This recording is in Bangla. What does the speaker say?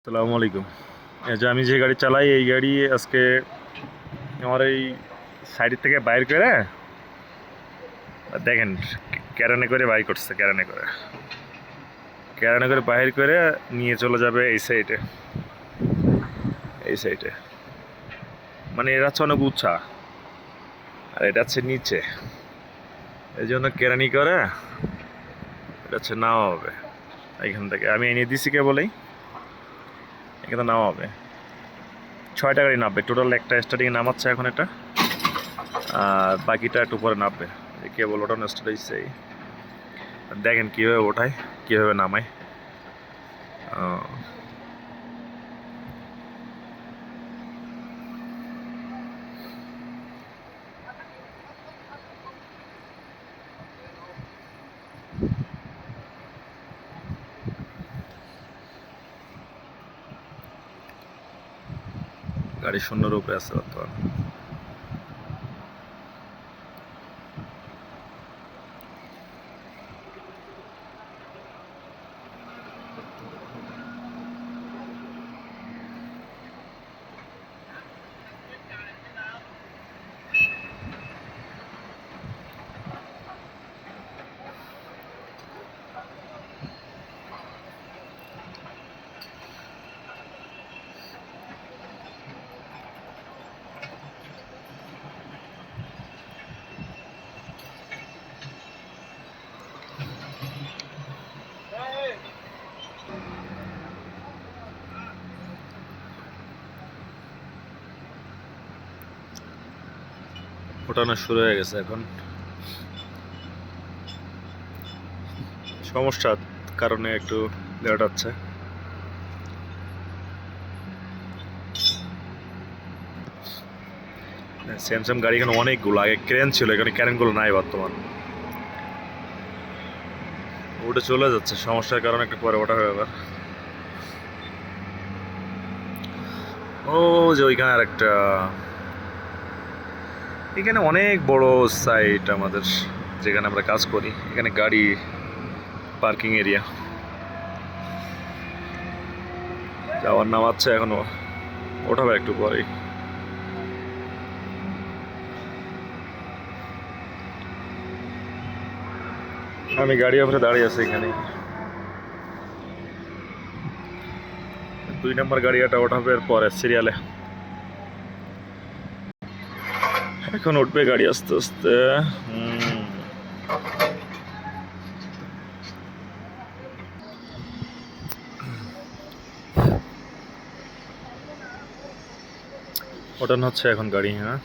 আসসালামু আলাইকুম। এই যে আমি যে গাড়ি চালাই এই গাড়ি আজকে আমার এই সাইড থেকে বাইর করে দেখেন ক্যারানে করে বাইর করছে ক্যারানে করে বাইর করে নিয়ে চলে যাবে এই সাইডে মানে এটা হচ্ছে অনেক উঁচা আর এটা হচ্ছে নিচে, এই জন্য কেরানি করে এটা হচ্ছে নামা হবে এখান থেকে। আমি এনে দিছি বলেই এখানে নামা হবে 6টা গাড়ি নামবে টোটাল, একটা স্টার্টিংয়ে নামাচ্ছে এখন এটা, আর বাকিটা একটু পরে নামবে। কেবল ওঠানো স্টার্ট হয়েছে, দেখেন কীভাবে ওঠায় কীভাবে নামায়। গাড়ি শূন্যর উপরে আছে বর্তমান। ওঠানো শুরু হয়ে গেছে এখন। সমস্যার কারণে একটু লেট হচ্ছে। স্যামসাং গাড়ি এখানে অনেকগুলো, আগে ক্রেন ছিল, এখানে ক্রেনগুলো নাই বর্তমান। উঠে চলে যাচ্ছে, সমস্যার কারণে একটু পরে ওঠা হবে আবার। ও যে ওইখানে আরেকটা, এখানে অনেক বড় সাইট আমাদের যেখানে আমরা কাজ করি, এখানে গাড়ি পার্কিং এরিয়া। যাওয়ার নামাচ্ছে এখনো, ওঠাবে একটু পরেই। আমি গাড়ি উপরে দাঁড়িয়ে আছি এখানে, 2 নম্বর গাড়িটা ওঠাবে পরে সিরিয়ালে। এখন উঠবে গাড়ি আস্তে আস্তে। ওঠানো হচ্ছে এখন গাড়ি। হ্যাঁ,